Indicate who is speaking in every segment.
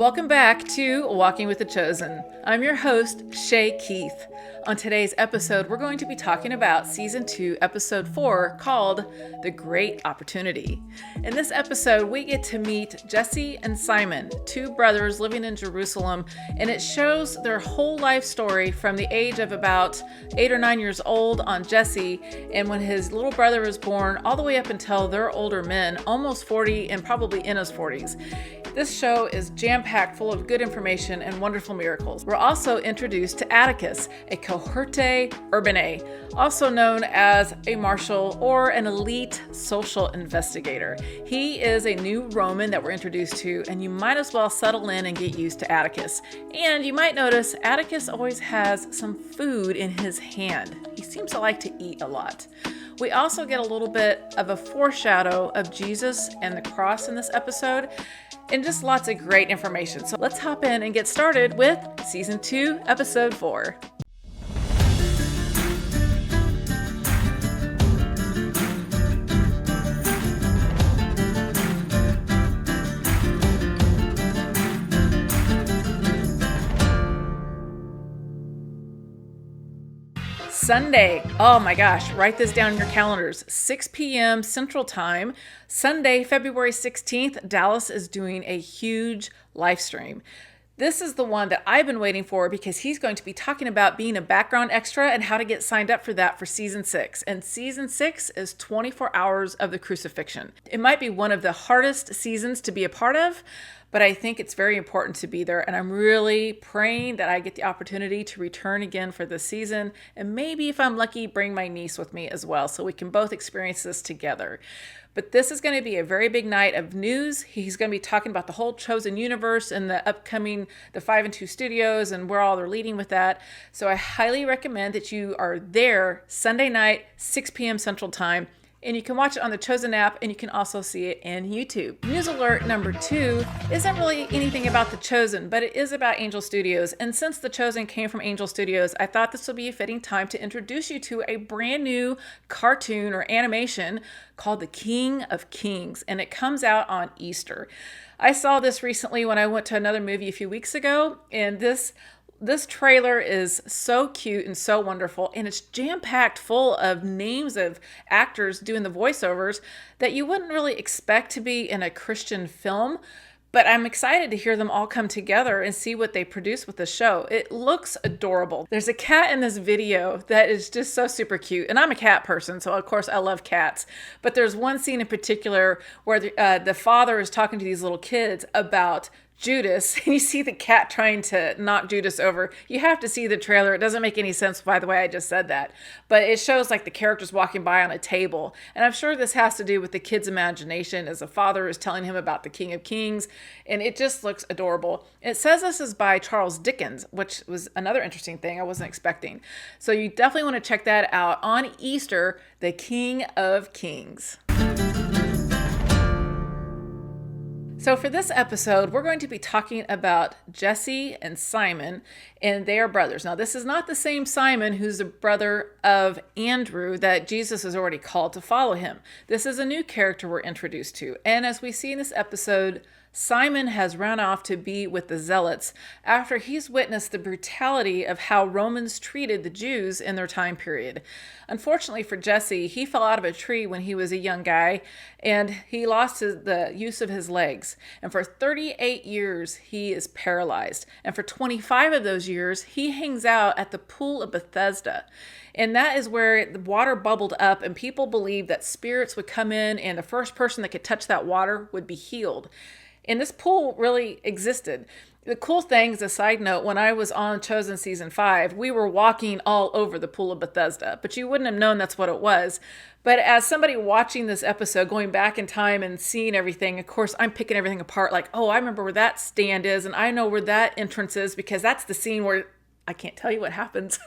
Speaker 1: Welcome back to Walking with the Chosen. I'm your host, Shay Keith. On today's episode, we're going to be talking about Season 2, Episode 4, called The Great Opportunity. In this episode, we get to meet Jesse and Simon, two brothers living in Jerusalem, and it shows their whole life story from the age of about 8 or 9 years old on Jesse, and when his little brother was born, all the way up until they're older men, almost 40 and probably in his 40s. This show is jam-packed full of good information and wonderful miracles. We're also introduced to Atticus, a cohorte urbanae, also known as a marshal or an elite social investigator. He is a new Roman that we're introduced to, and you might as well settle in and get used to Atticus. And you might notice Atticus always has some food in his hand. He seems to like to eat a lot. We also get a little bit of a foreshadow of Jesus and the cross in this episode, and just lots of great information. So let's hop in and get started with Season 2, Episode 4. Sunday. Oh my gosh, write this down in your calendars. 6 p.m. Central Time. Sunday, February 16th, Dallas is doing a huge live stream. This is the one that I've been waiting for because he's going to be talking about being a background extra and how to get signed up for that for Season 6. And Season 6 is 24 hours of the crucifixion. It might be one of the hardest seasons to be a part of, but I think it's very important to be there. And I'm really praying that I get the opportunity to return again for this season. And maybe if I'm lucky, bring my niece with me as well, so we can both experience this together. But this is going to be a very big night of news. He's going to be talking about the whole Chosen universe and the upcoming, the 5 and 2 studios and where all they're leading with that. So I highly recommend that you are there Sunday night, 6 p.m. Central Time. And you can watch it on the Chosen app, and you can also see it in YouTube. News alert number 2 isn't really anything about the Chosen, but it is about Angel Studios. And since the Chosen came from Angel Studios, I thought this would be a fitting time to introduce you to a brand new cartoon or animation called The King of Kings, and it comes out on Easter. I saw this recently when I went to another movie a few weeks ago, and this trailer is so cute and so wonderful, and it's jam-packed full of names of actors doing the voiceovers that you wouldn't really expect to be in a Christian film, but I'm excited to hear them all come together and see what they produce with the show. It looks adorable. There's a cat in this video that is just so super cute, and I'm a cat person, so of course I love cats, but there's one scene in particular where the father is talking to these little kids about Judas, and you see the cat trying to knock Judas over. You have to see the trailer. It doesn't make any sense by the way I just said that, but it shows like the characters walking by on a table, and I'm sure this has to do with the kid's imagination as the father is telling him about the King of Kings, and it just looks adorable. It says this is by Charles Dickens, which was another interesting thing I wasn't expecting. So you definitely want to check that out on Easter, The King of Kings. So for this episode, we're going to be talking about Jesse and Simon, and they are brothers. Now, this is not the same Simon who's the brother of Andrew that Jesus has already called to follow him. This is a new character we're introduced to. And as we see in this episode, Simon has run off to be with the Zealots after he's witnessed the brutality of how Romans treated the Jews in their time period. Unfortunately for Jesse, he fell out of a tree when he was a young guy, and he lost the use of his legs. And for 38 years, he is paralyzed. And for 25 of those years, he hangs out at the Pool of Bethesda. And that is where the water bubbled up, and people believed that spirits would come in, and the first person that could touch that water would be healed. And this pool really existed. The cool thing is, a side note, when I was on Chosen Season 5, we were walking all over the Pool of Bethesda, but you wouldn't have known that's what it was. But as somebody watching this episode, going back in time and seeing everything, of course, I'm picking everything apart like, oh, I remember where that stand is, and I know where that entrance is, because that's the scene where I can't tell you what happens.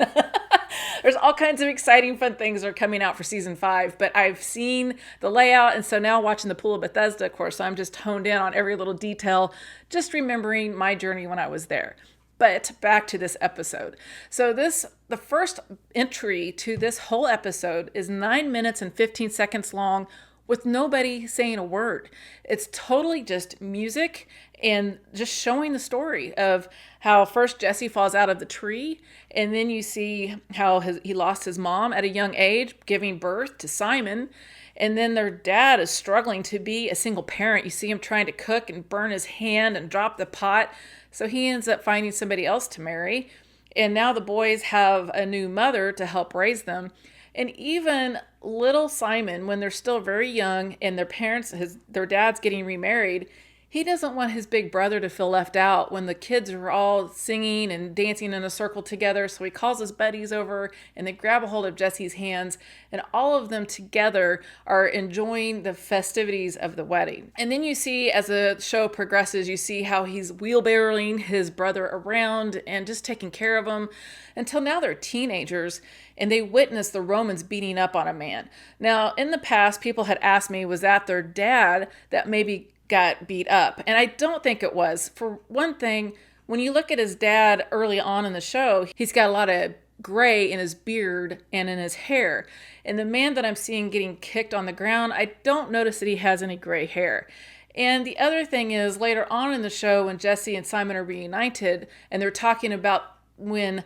Speaker 1: There's all kinds of exciting, fun things that are coming out for Season 5, but I've seen the layout, and so now watching the Pool of Bethesda, of course, I'm just honed in on every little detail, just remembering my journey when I was there. But back to this episode. So the first entry to this whole episode is 9 minutes and 15 seconds long with nobody saying a word. It's totally just music and just showing the story of how first Jesse falls out of the tree, and then you see how he lost his mom at a young age, giving birth to Simon. And then their dad is struggling to be a single parent. You see him trying to cook and burn his hand and drop the pot. So he ends up finding somebody else to marry. And now the boys have a new mother to help raise them. And even little Simon, when they're still very young and their dad's getting remarried, he doesn't want his big brother to feel left out when the kids are all singing and dancing in a circle together. So he calls his buddies over and they grab a hold of Jesse's hands, and all of them together are enjoying the festivities of the wedding. And then you see, as the show progresses, you see how he's wheelbarrowing his brother around and just taking care of him until now they're teenagers and they witness the Romans beating up on a man. Now, in the past, people had asked me, was that their dad that maybe got beat up? And I don't think it was. For one thing, when you look at his dad early on in the show, he's got a lot of gray in his beard and in his hair. And the man that I'm seeing getting kicked on the ground, I don't notice that he has any gray hair. And the other thing is, later on in the show, when Jesse and Simon are reunited and they're talking about when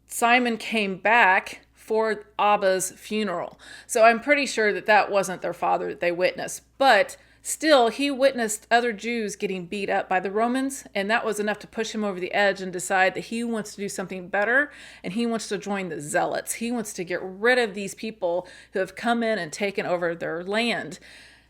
Speaker 1: Simon came back for Abba's funeral. So I'm pretty sure that that wasn't their father that they witnessed. But still, he witnessed other Jews getting beat up by the Romans, and that was enough to push him over the edge and decide that he wants to do something better, and he wants to join the Zealots. He wants to get rid of these people who have come in and taken over their land.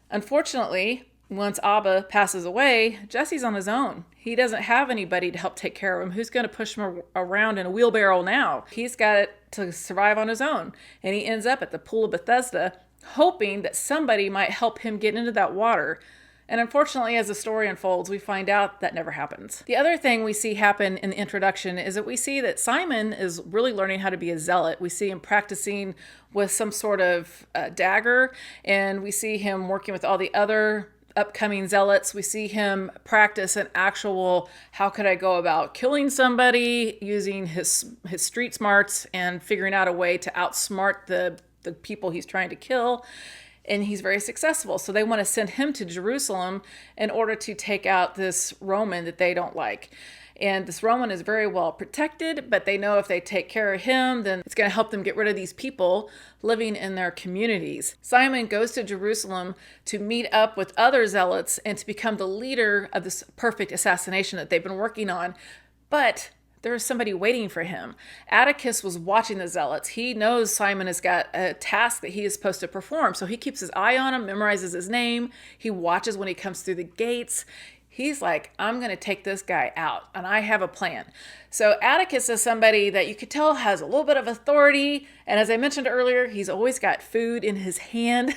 Speaker 1: Unfortunately, once Abba passes away, Jesse's on his own. He doesn't have anybody to help take care of him. Who's going to push him around in a wheelbarrow now? He's got it to survive on his own, and he ends up at the Pool of Bethesda, hoping that somebody might help him get into that water. And unfortunately, as the story unfolds, we find out that never happens. The other thing we see happen in the introduction is that we see that Simon is really learning how to be a zealot. We see him practicing with some sort of dagger, and we see him working with all the other upcoming zealots. We see him practice an actual, how could I go about killing somebody, using his street smarts and figuring out a way to outsmart the people he's trying to kill. And he's very successful. So they want to send him to Jerusalem in order to take out this Roman that they don't like. And this Roman is very well protected, but they know if they take care of him, then it's going to help them get rid of these people living in their communities. Simon goes to Jerusalem to meet up with other zealots and to become the leader of this perfect assassination that they've been working on. But there is somebody waiting for him. Atticus was watching the zealots. He knows Simon has got a task that he is supposed to perform. So he keeps his eye on him, memorizes his name. He watches when he comes through the gates. He's like, I'm going to take this guy out, and I have a plan. So Atticus is somebody that you could tell has a little bit of authority. And as I mentioned earlier, he's always got food in his hand.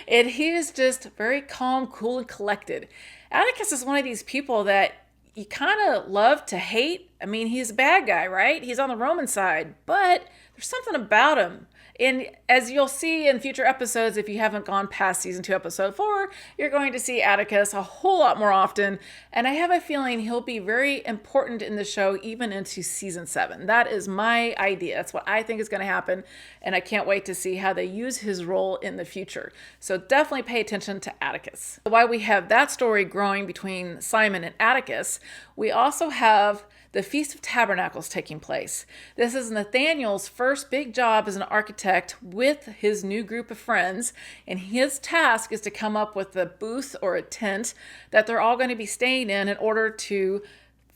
Speaker 1: And he is just very calm, cool, and collected. Atticus is one of these people that you kind of love to hate. I mean, he's a bad guy, right? He's on the Roman side, but there's something about him. And as you'll see in future episodes, if you haven't gone past season 2, episode 4, you're going to see Atticus a whole lot more often. And I have a feeling he'll be very important in the show, even into season 7. That is my idea. That's what I think is going to happen. And I can't wait to see how they use his role in the future. So definitely pay attention to Atticus. While we have that story growing between Simon and Atticus, we also have the Feast of Tabernacles taking place. This is Nathaniel's first big job as an architect with his new group of friends, and his task is to come up with a booth or a tent that they're all going to be staying in order to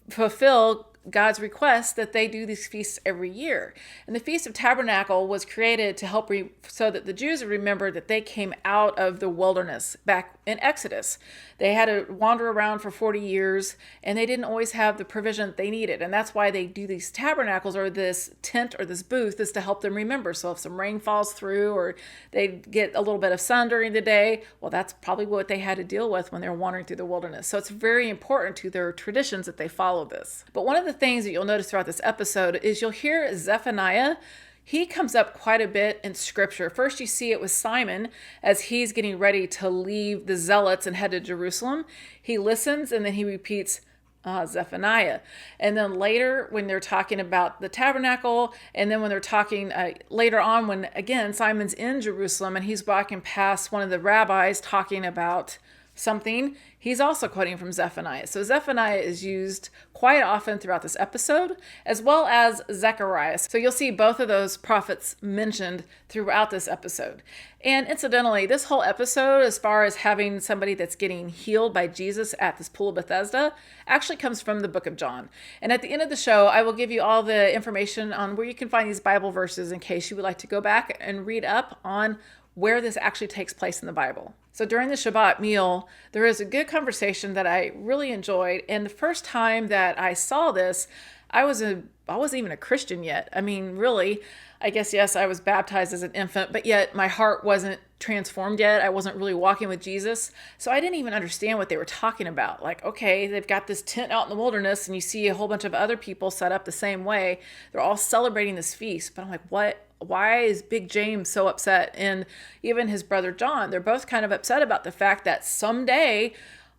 Speaker 1: fulfill God's request that they do these feasts every year. And the Feast of Tabernacle was created to help so that the Jews would remember that they came out of the wilderness back in Exodus. They had to wander around for 40 years, and they didn't always have the provision that they needed. And that's why they do these tabernacles, or this tent or this booth, is to help them remember. So if some rain falls through, or they get a little bit of sun during the day, well, that's probably what they had to deal with when they were wandering through the wilderness. So it's very important to their traditions that they follow this. But one of the things that you'll notice throughout this episode is you'll hear Zephaniah. He comes up quite a bit in scripture. First, you see it with Simon as he's getting ready to leave the Zealots and head to Jerusalem. He listens and then he repeats Zephaniah. And then later, when they're talking about the tabernacle, and then when they're talking later on, when again Simon's in Jerusalem and he's walking past one of the rabbis talking about something, he's also quoting from Zephaniah. So Zephaniah is used quite often throughout this episode, as well as Zechariah. So you'll see both of those prophets mentioned throughout this episode. And incidentally, this whole episode, as far as having somebody that's getting healed by Jesus at this Pool of Bethesda, actually comes from the book of John. And at the end of the show, I will give you all the information on where you can find these Bible verses in case you would like to go back and read up on where this actually takes place in the Bible. So during the Shabbat meal, there is a good conversation that I really enjoyed. And the first time that I saw this, I wasn't even a Christian yet. I mean, really, I guess, yes, I was baptized as an infant, but yet my heart wasn't transformed yet. I wasn't really walking with Jesus. So I didn't even understand what they were talking about. Like, okay, they've got this tent out in the wilderness and you see a whole bunch of other people set up the same way. They're all celebrating this feast. But I'm like, what? Why is Big James so upset? And even his brother John, they're both kind of upset about the fact that someday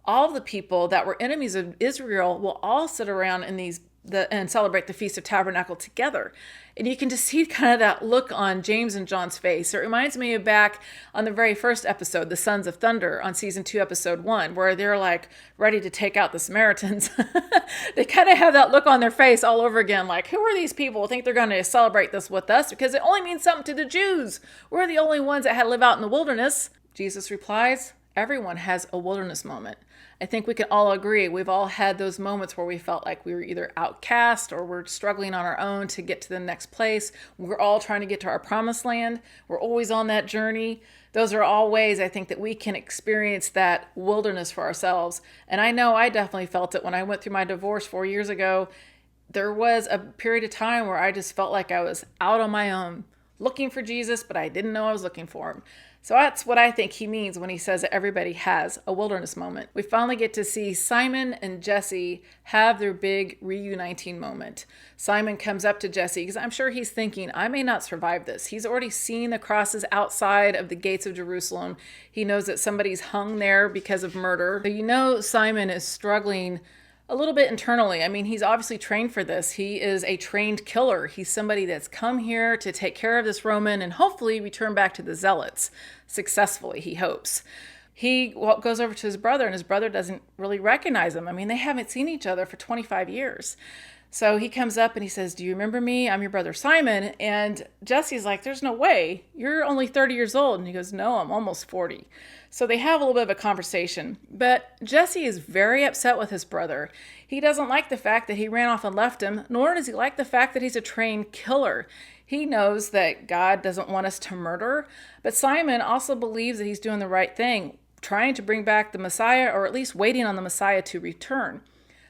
Speaker 1: all the people that were enemies of Israel will all sit around in and celebrate the Feast of Tabernacles together. And you can just see kind of that look on James and John's face. It reminds me of back on the very first episode, The Sons of Thunder, on season 2, episode 1, where they're like ready to take out the Samaritans. They kind of have that look on their face all over again, like, who are these people who think they're going to celebrate this with us? Because it only means something to the Jews. We're the only ones that had to live out in the wilderness. Jesus replies, everyone has a wilderness moment. I think we can all agree we've all had those moments where we felt like we were either outcast or we're struggling on our own to get to the next place. We're all trying to get to our promised land. We're always on that journey. Those are all ways I think that we can experience that wilderness for ourselves. And I know I definitely felt it when I went through my divorce 4 years ago. There was a period of time where I just felt like I was out on my own, looking for Jesus, but I didn't know I was looking for him. So that's what I think he means when he says that everybody has a wilderness moment. We finally get to see Simon and Jesse have their big reuniting moment. Simon comes up to Jesse because I'm sure he's thinking, I may not survive this. He's already seen the crosses outside of the gates of Jerusalem. He knows that somebody's hung there because of murder. So you know Simon is struggling a little bit internally. I mean, he's obviously trained for this. He is a trained killer. He's somebody that's come here to take care of this Roman and hopefully return back to the Zealots successfully, he hopes. He goes over to his brother and his brother doesn't really recognize him. I mean, they haven't seen each other for 25 years. So he comes up and he says, do you remember me? I'm your brother Simon. And Jesse's like, there's no way. You're only 30 years old. And he goes, no, I'm almost 40. So they have a little bit of a conversation. But Jesse is very upset with his brother. He doesn't like the fact that he ran off and left him, nor does he like the fact that he's a trained killer. He knows that God doesn't want us to murder. But Simon also believes that he's doing the right thing, trying to bring back the Messiah, or at least waiting on the Messiah to return.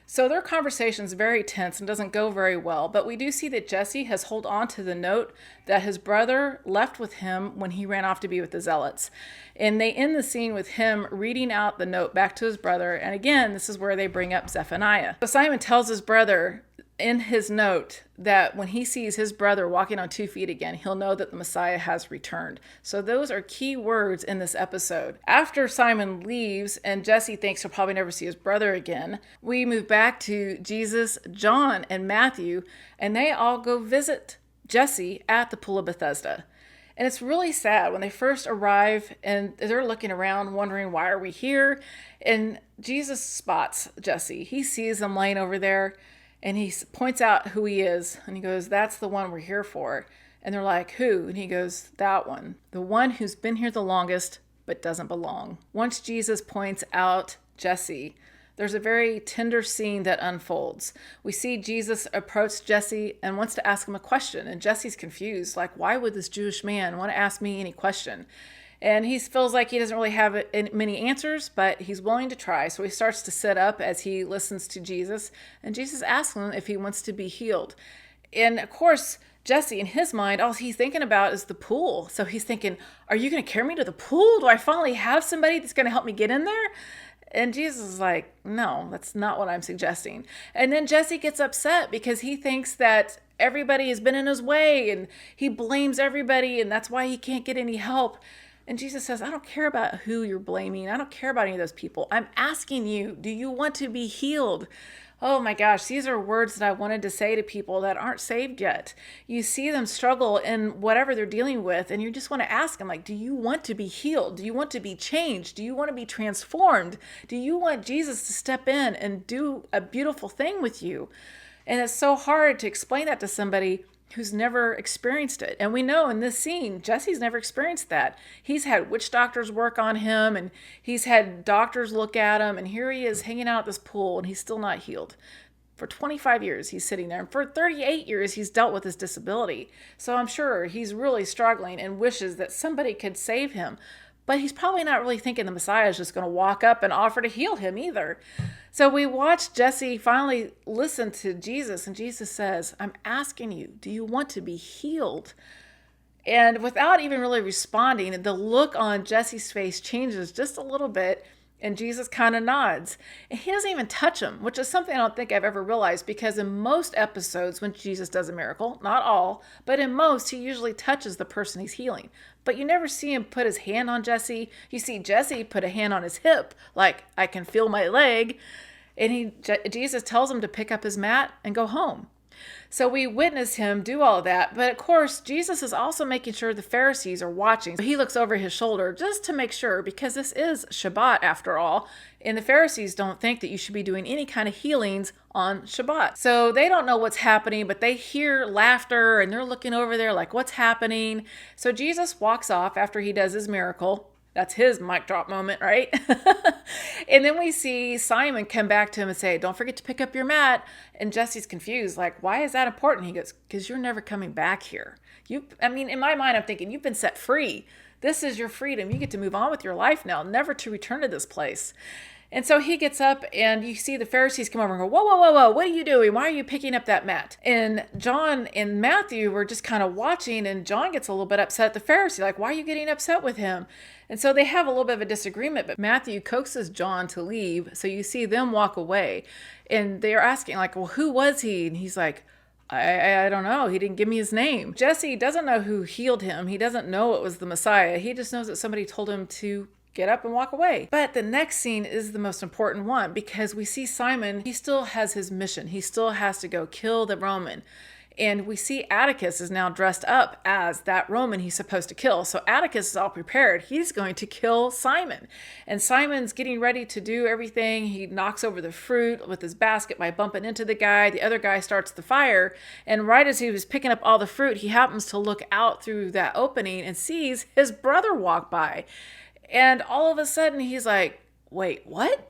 Speaker 1: So their conversation's very tense and doesn't go very well, but we do see that Jesse has held on to the note that his brother left with him when he ran off to be with the Zealots. And they end the scene with him reading out the note back to his brother. And again, this is where they bring up Zephaniah. So Simon tells his brother in his note that when he sees his brother walking on 2 feet again, he'll know that the Messiah has returned. So those are key words in this episode. After Simon leaves and Jesse thinks he'll probably never see his brother again, we move back to Jesus, John, and Matthew, and they all go visit Jesse at the Pool of Bethesda. And it's really sad when they first arrive and they're looking around wondering, why are we here? And Jesus spots Jesse. He sees them laying over there. And he points out who he is. And he goes, that's the one we're here for. And they're like, who? And he goes, that one. The one who's been here the longest, but doesn't belong. Once Jesus points out Jesse, there's a very tender scene that unfolds. We see Jesus approach Jesse and wants to ask him a question. And Jesse's confused. Like, why would this Jewish man want to ask me any question? And he feels like he doesn't really have many answers, but he's willing to try. So he starts to sit up as he listens to Jesus. And Jesus asks him if he wants to be healed. And of course, Jesse, in his mind, all he's thinking about is the pool. So he's thinking, are you going to carry me to the pool? Do I finally have somebody that's going to help me get in there? And Jesus is like, no, that's not what I'm suggesting. And then Jesse gets upset because he thinks that everybody has been in his way and he blames everybody and that's why he can't get any help. And Jesus says, I don't care about who you're blaming. I don't care about any of those people. I'm asking you, do you want to be healed? Oh my gosh, these are words that I wanted to say to people that aren't saved yet. You see them struggle in whatever they're dealing with, and you just want to ask them, like, do you want to be healed? Do you want to be changed? Do you want to be transformed? Do you want Jesus to step in and do a beautiful thing with you? And it's so hard to explain that to somebody who's never experienced it. And we know in this scene, Jesse's never experienced that. He's had witch doctors work on him, and he's had doctors look at him, and here he is hanging out at this pool, and he's still not healed. For 25 years, he's sitting there. And for 38 years, he's dealt with his disability. So I'm sure he's really struggling and wishes that somebody could save him. But he's probably not really thinking the Messiah is just going to walk up and offer to heal him either. So we watch Jesse finally listen to Jesus, and Jesus says, I'm asking you, do you want to be healed? And without even really responding, the look on Jesse's face changes just a little bit, and Jesus kind of nods. And he doesn't even touch him, which is something I don't think I've ever realized, because in most episodes when Jesus does a miracle, not all, but in most, he usually touches the person he's healing. But you never see him put his hand on Jesse. You see Jesse put a hand on his hip, like, I can feel my leg. And Jesus tells him to pick up his mat and go home. So we witness him do all of that. But of course, Jesus is also making sure the Pharisees are watching. He looks over his shoulder just to make sure, because this is Shabbat after all. And the Pharisees don't think that you should be doing any kind of healings on Shabbat. So they don't know what's happening, but they hear laughter and they're looking over there like, what's happening? So Jesus walks off after he does his miracle. That's his mic drop moment, right? And then we see Simon come back to him and say, don't forget to pick up your mat. And Jesse's confused, like, why is that important? He goes, because you're never coming back here. In my mind, I'm thinking, you've been set free. This is your freedom. You get to move on with your life now, never to return to this place. And so he gets up, and you see the Pharisees come over and go, whoa, whoa, whoa, whoa, what are you doing? Why are you picking up that mat? And John and Matthew were just kind of watching, and John gets a little bit upset at the Pharisee, like, why are you getting upset with him? And so they have a little bit of a disagreement, but Matthew coaxes John to leave. So you see them walk away, and they're asking, like, well, who was he? And he's like, I don't know. He didn't give me his name. Jesse doesn't know who healed him. He doesn't know it was the Messiah. He just knows that somebody told him to get up and walk away. But the next scene is the most important one, because we see Simon, he still has his mission. He still has to go kill the Roman. And we see Atticus is now dressed up as that Roman he's supposed to kill. So Atticus is all prepared. He's going to kill Simon. And Simon's getting ready to do everything. He knocks over the fruit with his basket by bumping into the guy. The other guy starts the fire. And right as he was picking up all the fruit, he happens to look out through that opening and sees his brother walk by. And all of a sudden, he's like, wait, what?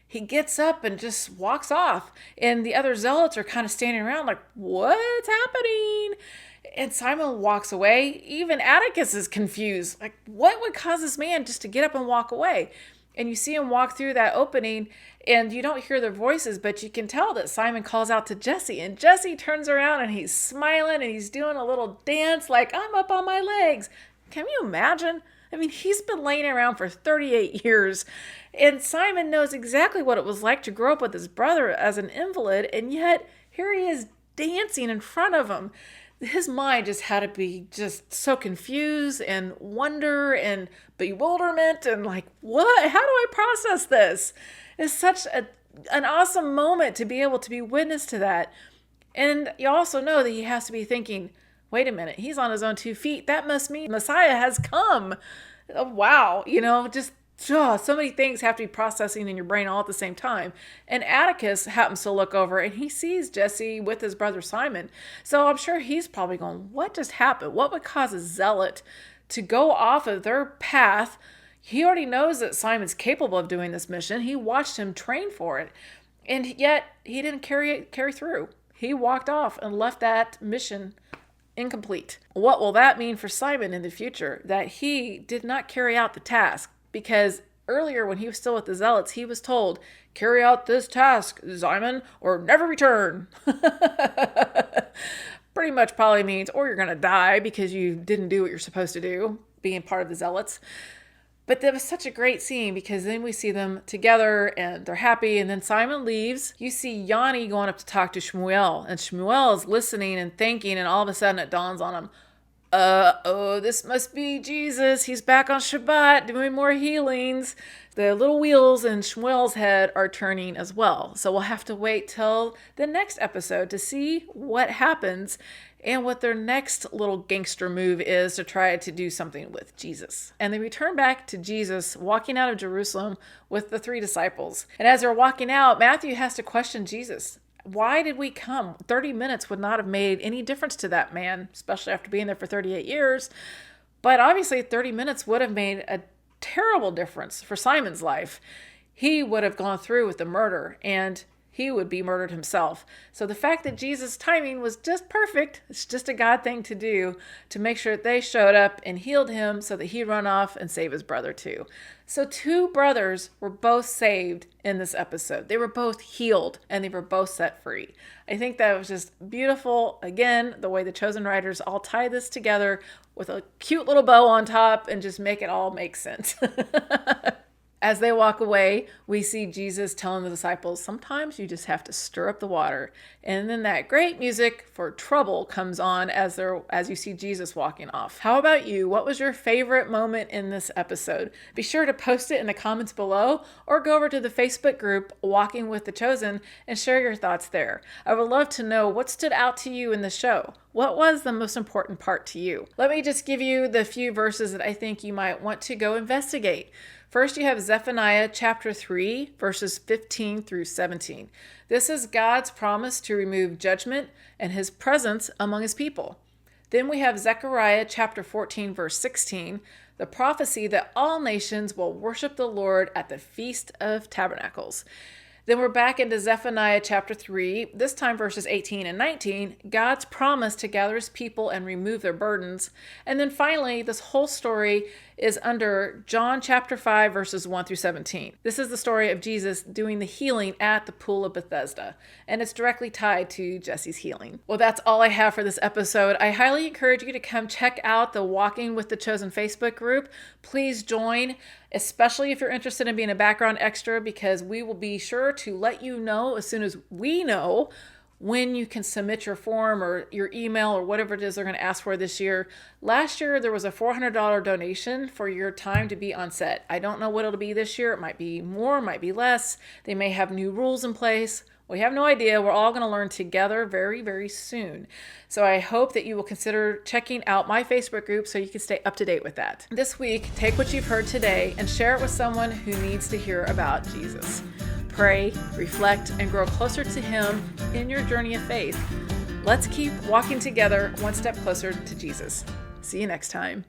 Speaker 1: He gets up and just walks off. And the other zealots are kind of standing around like, what's happening? And Simon walks away. Even Atticus is confused. Like, what would cause this man just to get up and walk away? And you see him walk through that opening, and you don't hear their voices, but you can tell that Simon calls out to Jesse. And Jesse turns around, and he's smiling, and he's doing a little dance like, I'm up on my legs. Can you imagine? He's been laying around for 38 years, and Simon knows exactly what it was like to grow up with his brother as an invalid, and yet here he is dancing in front of him. His mind just had to be just so confused and wonder and bewilderment and like, what? How do I process this? It's such an awesome moment to be able to be witness to that. And you also know that he has to be thinking, wait a minute, he's on his own 2 feet. That must mean Messiah has come. Oh, wow. So many things have to be processing in your brain all at the same time. And Atticus happens to look over and he sees Jesse with his brother Simon. So I'm sure he's probably going, what just happened? What would cause a zealot to go off of their path? He already knows that Simon's capable of doing this mission. He watched him train for it. And yet he didn't carry through. He walked off and left that mission incomplete. What will that mean for Simon in the future? That he did not carry out the task, because earlier when he was still with the Zealots, he was told, carry out this task, Simon, or never return. Pretty much probably means, or you're going to die because you didn't do what you're supposed to do, being part of the Zealots. But that was such a great scene, because then we see them together and they're happy. And then Simon leaves. You see Yanni going up to talk to Shmuel. And Shmuel is listening and thinking. And all of a sudden it dawns on him, oh, this must be Jesus. He's back on Shabbat doing more healings. The little wheels in Shmuel's head are turning as well. So we'll have to wait till the next episode to see what happens and what their next little gangster move is to try to do something with Jesus. And they return back to Jesus walking out of Jerusalem with the 3 disciples. And as they're walking out, Matthew has to question Jesus. Why did we come? 30 minutes would not have made any difference to that man, especially after being there for 38 years. But obviously 30 minutes would have made a terrible difference for Simon's life. He would have gone through with the murder and he would be murdered himself. So the fact that Jesus' timing was just perfect, it's just a God thing to do to make sure that they showed up and healed him so that he'd run off and save his brother too. So 2 brothers were both saved in this episode. They were both healed and they were both set free. I think that was just beautiful. Again, the way the Chosen writers all tie this together with a cute little bow on top and just make it all make sense. As they walk away, we see Jesus telling the disciples, sometimes you just have to stir up the water. And then that great music for Trouble comes on as you see Jesus walking off. How about you? What was your favorite moment in this episode? Be sure to post it in the comments below or go over to the Facebook group, Walking with the Chosen, and share your thoughts there. I would love to know what stood out to you in the show. What was the most important part to you? Let me just give you the few verses that I think you might want to go investigate. First, you have Zephaniah chapter 3, verses 15 through 17. This is God's promise to remove judgment and his presence among his people. Then we have Zechariah chapter 14, verse 16, the prophecy that all nations will worship the Lord at the Feast of Tabernacles. Then we're back into Zephaniah chapter 3, this time verses 18 and 19, God's promise to gather his people and remove their burdens. And then finally, this whole story is under John chapter 5, verses 1 through 17. This is the story of Jesus doing the healing at the Pool of Bethesda, and it's directly tied to Jesse's healing. Well, that's all I have for this episode. I highly encourage you to come check out the Walking with the Chosen Facebook group. Please join, especially if you're interested in being a background extra, because we will be sure to let you know as soon as we know when you can submit your form or your email or whatever it is they're going to ask for this year. Last year, there was a $400 donation for your time to be on set. I don't know what it'll be this year. It might be more, might be less. They may have new rules in place. We have no idea. We're all going to learn together very, very soon. So I hope that you will consider checking out my Facebook group so you can stay up to date with that. This week, take what you've heard today and share it with someone who needs to hear about Jesus. Pray, reflect, and grow closer to him in your journey of faith. Let's keep walking together one step closer to Jesus. See you next time.